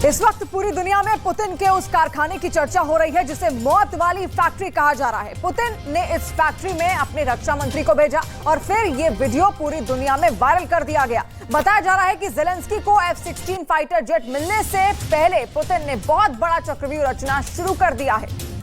इस वक्त पूरी दुनिया में पुतिन के उस कारखाने की चर्चा हो रही है जिसे मौत वाली फैक्ट्री कहा जा रहा है। पुतिन ने इस फैक्ट्री में अपने रक्षा मंत्री को भेजा और फिर ये वीडियो पूरी दुनिया में वायरल कर दिया गया। बताया जा रहा है कि ज़ेलेंस्की को F-16 फाइटर जेट मिलने से पहले पुतिन ने बहुत बड़ा चक्रव्यूह रचना शुरू कर दिया है।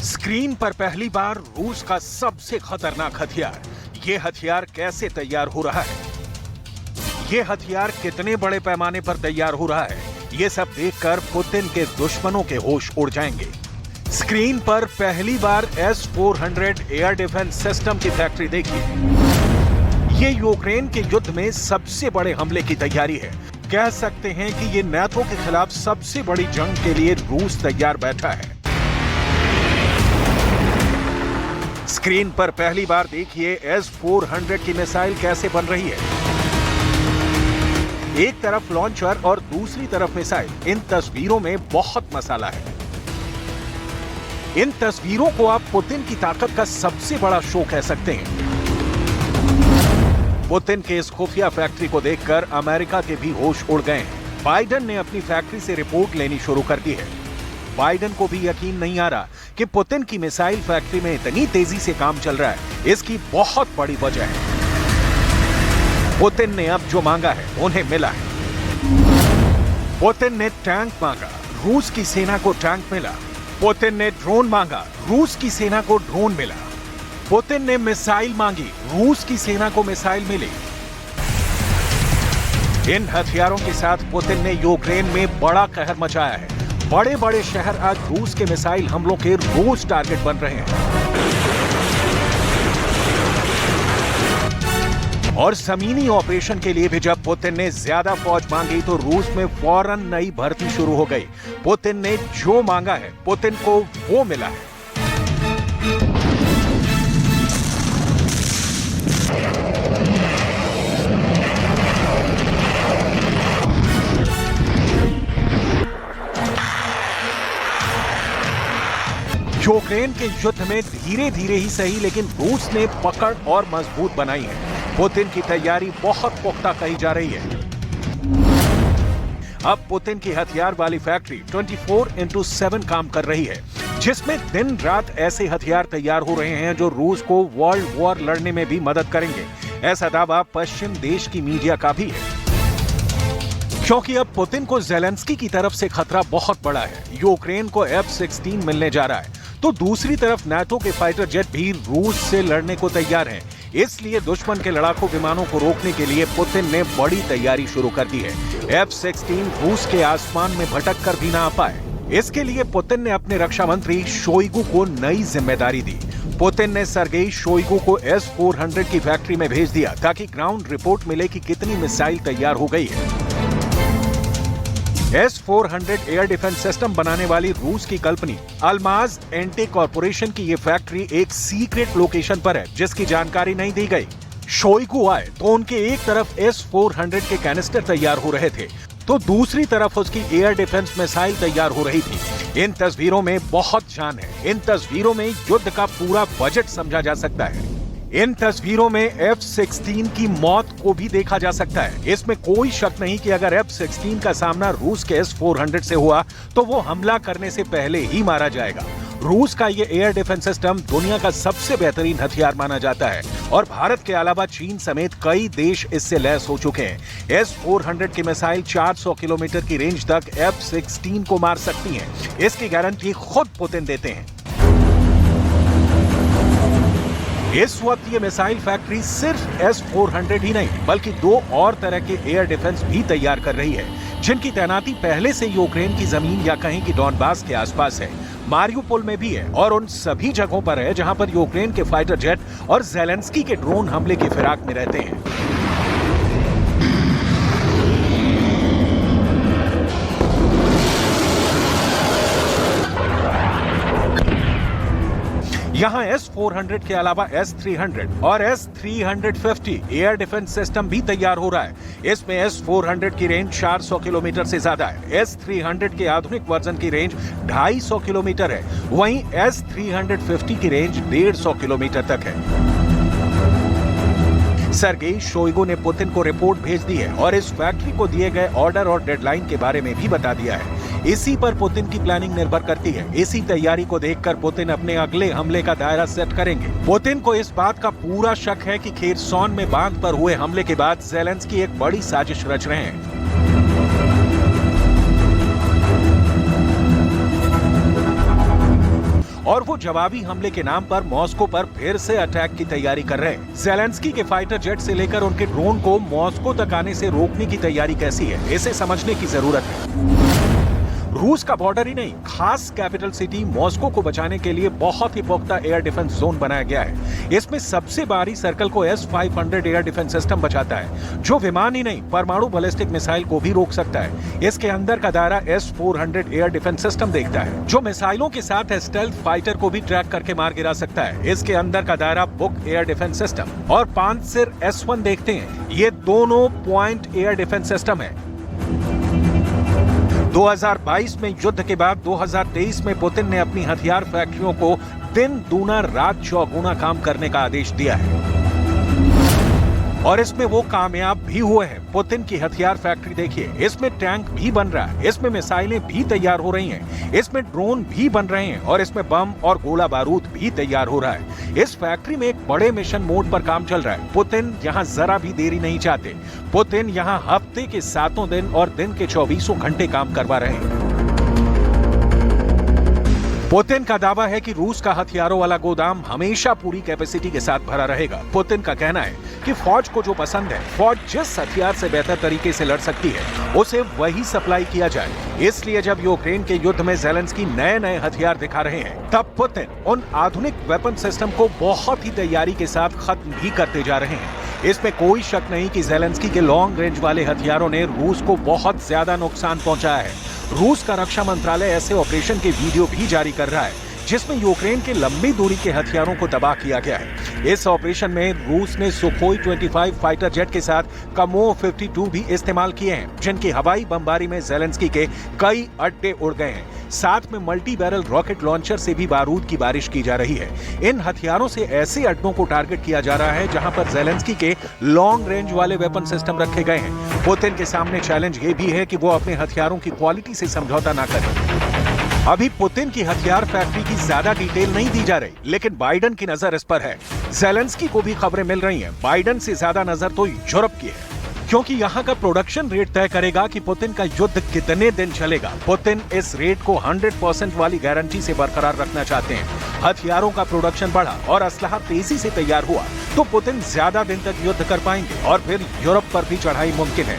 स्क्रीन पर पहली बार रूस का सबसे खतरनाक हथियार। ये हथियार कैसे तैयार हो रहा है, ये हथियार कितने बड़े पैमाने पर तैयार हो रहा है, ये सब देखकर पुतिन के दुश्मनों के होश उड़ जाएंगे। स्क्रीन पर पहली बार S-400 एयर डिफेंस सिस्टम की फैक्ट्री देखिए। ये यूक्रेन के युद्ध में सबसे बड़े हमले की तैयारी है। कह सकते हैं कि ये नाटो के खिलाफ सबसे बड़ी जंग के लिए रूस तैयार बैठा है। स्क्रीन पर पहली बार देखिए S-400 की मिसाइल कैसे बन रही है। एक तरफ लॉन्चर और दूसरी तरफ मिसाइल। इन तस्वीरों में बहुत मसाला है। इन तस्वीरों को आप पुतिन की ताकत का सबसे बड़ा शो कह सकते हैं। पुतिन के इस खुफिया फैक्ट्री को देखकर अमेरिका के भी होश उड़ गए हैं। बाइडेन ने अपनी फैक्ट्री से रिपोर्ट लेनी शुरू कर दी है। बाइडेन को भी यकीन नहीं आ रहा कि पुतिन की मिसाइल फैक्ट्री में इतनी तेजी से काम चल रहा है। इसकी बहुत बड़ी वजह है पुतिन ने अब जो मांगा है उन्हें मिला है। पुतिन ने टैंक मांगा, रूस की सेना को टैंक मिला। पुतिन ने ड्रोन मांगा, रूस की सेना को ड्रोन मिला। पुतिन ने मिसाइल मांगी, रूस की सेना को मिसाइल मिली। इन हथियारों के साथ पुतिन ने यूक्रेन में बड़ा कहर मचाया है। बड़े बड़े शहर आज रूस के मिसाइल हमलों के रोज टारगेट बन रहे हैं। और जमीनी ऑपरेशन के लिए भी जब पुतिन ने ज्यादा फौज मांगी तो रूस में फौरन नई भर्ती शुरू हो गई। पुतिन ने जो मांगा है पुतिन को वो मिला है। यूक्रेन के युद्ध में धीरे धीरे ही सही लेकिन रूस ने पकड़ और मजबूत बनाई है। पुतिन की तैयारी बहुत पुख्ता कही जा रही है। अब पुतिन की हथियार वाली फैक्ट्री 24/7 काम कर रही है, जिसमें दिन रात ऐसे हथियार तैयार हो रहे हैं जो रूस को वर्ल्ड वॉर लड़ने में भी मदद करेंगे। ऐसा दावा पश्चिम देश की मीडिया का भी है, क्योंकि अब पुतिन को ज़ेलेंस्की की तरफ से खतरा बहुत बड़ा है। यूक्रेन को F-16 मिलने जा रहा है तो दूसरी तरफ नाटो के फाइटर जेट भी रूस से लड़ने को तैयार हैं। इसलिए दुश्मन के लड़ाकू विमानों को रोकने के लिए पुतिन ने बड़ी तैयारी शुरू कर दी है। F-16 रूस के आसमान में भटक कर भी ना आ पाए, इसके लिए पुतिन ने अपने रक्षा मंत्री शोइगु को नई जिम्मेदारी दी। पुतिन ने सर्गेई शोइगु को S-400 की फैक्ट्री में भेज दिया ताकि ग्राउंड रिपोर्ट मिले कि कितनी मिसाइल तैयार हो गई है। S-400 एयर डिफेंस सिस्टम बनाने वाली रूस की कंपनी अल्माज एंटी कॉर्पोरेशन की ये फैक्ट्री एक सीक्रेट लोकेशन पर है जिसकी जानकारी नहीं दी गई। शोइगु आए तो उनके एक तरफ S-400 के कैनिस्टर तैयार हो रहे थे तो दूसरी तरफ उसकी एयर डिफेंस मिसाइल तैयार हो रही थी। इन तस्वीरों में बहुत जान है। इन तस्वीरों में युद्ध का पूरा बजट समझा जा सकता है। इन तस्वीरों में F-16 की मौत को भी देखा जा सकता है। इसमें कोई शक नहीं कि अगर F-16 का सामना रूस के S-400 से हुआ तो वो हमला करने से पहले ही मारा जाएगा। रूस का ये एयर डिफेंस सिस्टम दुनिया का सबसे बेहतरीन हथियार माना जाता है और भारत के अलावा चीन समेत कई देश इससे लैस हो चुके हैं। S-400 की मिसाइल 400 किलोमीटर की रेंज तक F-16 को मार सकती है। इसकी गारंटी खुद पुतिन देते हैं। इस वक्त ये मिसाइल फैक्ट्री सिर्फ S-400 ही नहीं बल्कि दो और तरह के एयर डिफेंस भी तैयार कर रही है, जिनकी तैनाती पहले से यूक्रेन की जमीन या कहीं की डॉनबास के आसपास है। मारियुपोल में भी है और उन सभी जगहों पर है जहां पर यूक्रेन के फाइटर जेट और ज़ेलेंस्की के ड्रोन हमले की फिराक में रहते हैं। यहाँ S-400 के अलावा S-300 और S-350 एयर डिफेंस सिस्टम भी तैयार हो रहा है। इसमें S-400 की रेंज 400 किलोमीटर से ज्यादा है। S-300 के आधुनिक वर्जन की रेंज 250 किलोमीटर है। वहीं S-350 की रेंज 150 किलोमीटर तक है। सर्गेई शोइगु ने पुतिन को रिपोर्ट भेज दी है और इस फैक्ट्री को दिए गए ऑर्डर और डेडलाइन के बारे में भी बता दिया है। इसी पर पुतिन की प्लानिंग निर्भर करती है। इसी तैयारी को देखकर पुतिन अपने अगले हमले का दायरा सेट करेंगे। पुतिन को इस बात का पूरा शक है कि खेरसॉन में बांध पर हुए हमले के बाद ज़ेलेंस्की एक बड़ी साजिश रच रहे हैं। और वो जवाबी हमले के नाम पर मॉस्को पर फिर से अटैक की तैयारी कर रहे हैं। ज़ेलेंस्की के फाइटर जेट से लेकर उनके ड्रोन को मॉस्को तक आने से रोकने की तैयारी कैसी है, इसे समझने की जरूरत है। रूस का बॉर्डर ही नहीं, खास कैपिटल सिटी मॉस्को को बचाने के लिए बहुत ही पुख्ता एयर डिफेंस जोन बनाया गया है। इसमें सबसे बाहरी सर्कल को S-500 एयर डिफेंस सिस्टम बचाता है, जो विमान ही नहीं परमाणु बैलिस्टिक मिसाइल को भी रोक सकता है। इसके अंदर का दायरा S-400 एयर डिफेंस सिस्टम देखता है, जो मिसाइलों के साथ स्टेल्थ फाइटर को भी ट्रैक करके मार गिरा सकता है। इसके अंदर का दायरा बुक एयर डिफेंस सिस्टम और पांचसिर S-1 देखते हैं। ये दोनों पॉइंट एयर डिफेंस सिस्टम है। 2022 में युद्ध के बाद 2023 में पुतिन ने अपनी हथियार फैक्ट्रियों को दिन दूना रात चौगुना काम करने का आदेश दिया है और इसमें वो कामयाब भी हुए हैं। पुतिन की हथियार फैक्ट्री देखिए, इसमें टैंक भी बन रहा है, इसमें मिसाइलें भी तैयार हो रही हैं, इसमें ड्रोन भी बन रहे हैं और इसमें बम और गोला बारूद भी तैयार हो रहा है। इस फैक्ट्री में एक बड़े मिशन मोड पर काम चल रहा है। पुतिन यहाँ जरा भी देरी नहीं चाहते। पुतिन यहाँ हफ्ते के 7 दिन और दिन के 24 घंटे काम करवा रहे हैं। पुतिन का दावा है कि रूस का हथियारों वाला गोदाम हमेशा पूरी कैपेसिटी के साथ भरा रहेगा। पुतिन का कहना है कि फौज को जो पसंद है, फौज जिस हथियार से बेहतर तरीके से लड़ सकती है, उसे वही सप्लाई किया जाए। इसलिए जब यूक्रेन के युद्ध में ज़ेलेंस्की नए हथियार दिखा रहे हैं, तब पुतिन उन आधुनिक वेपन सिस्टम को बहुत ही तैयारी के साथ खत्म भी करते जा रहे हैं। इसमें कोई शक नहीं कि ज़ेलेंस्की के लॉन्ग रेंज वाले हथियारों ने रूस को बहुत ज्यादा नुकसान पहुंचाया है। रूस का रक्षा मंत्रालय ऐसे ऑपरेशन के वीडियो भी जारी कर रहा है जिसमें यूक्रेन के लंबी दूरी के हथियारों को तबाह किया गया है। इस ऑपरेशन में रूस ने सुखोई 25 फाइटर जेट के साथ कमो 52 भी इस्तेमाल किए हैं, जिनकी हवाई बमबारी में ज़ेलेंस्की के कई अड्डे उड़ गए हैं। साथ में मल्टी बैरल रॉकेट लॉन्चर से भी बारूद की बारिश की जा रही है। इन हथियारों से ऐसे अड्डों को टारगेट किया जा रहा है जहां पर ज़ेलेंस्की के लॉन्ग रेंज वाले वेपन सिस्टम रखे गए हैं। पुतिन के सामने चैलेंज ये भी है कि वो अपने हथियारों की क्वालिटी से समझौता ना करें। अभी पुतिन की हथियार फैक्ट्री की ज्यादा डिटेल नहीं दी जा रही, लेकिन बाइडन की नजर इस पर है। ज़ेलेंस्की को भी खबरें मिल रही हैं। बाइडन से ज्यादा नजर तो यूरोप की है, क्योंकि यहाँ का प्रोडक्शन रेट तय करेगा कि पुतिन का युद्ध कितने दिन चलेगा। पुतिन इस रेट को 100% वाली गारंटी से बरकरार रखना चाहते हैं। हथियारों का प्रोडक्शन बढ़ा और असलहा तेजी से तैयार हुआ तो पुतिन ज्यादा दिन तक युद्ध कर पाएंगे और फिर यूरोप पर भी चढ़ाई मुमकिन है।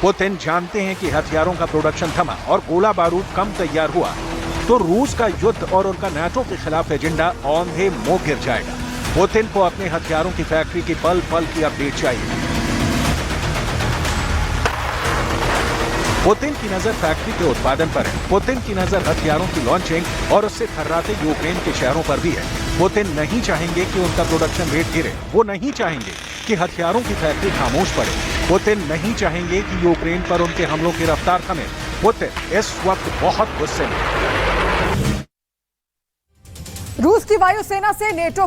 पुतिन जानते हैं कि हथियारों का प्रोडक्शन थमा और गोला बारूद कम तैयार हुआ तो रूस का युद्ध और उनका नाटो के खिलाफ एजेंडा औंधे मुंह गिर जाएगा। पुतिन को अपने हथियारों की फैक्ट्री की पल पल की अपडेट चाहिए। पुतिन की नजर फैक्ट्री के उत्पादन पर है। पुतिन की नजर हथियारों की लॉन्चिंग और उससे थर्राते यूक्रेन के शहरों पर भी है। पुतिन नहीं चाहेंगे कि उनका प्रोडक्शन रेट गिरे। वो नहीं चाहेंगे कि हथियारों की फैक्ट्री खामोश पड़े। पुतिन नहीं चाहेंगे कि यूक्रेन पर उनके हमलों की रफ्तार थमे। पुतिन इस वक्त बहुत गुस्से में। रूस की वायुसेना से नेटो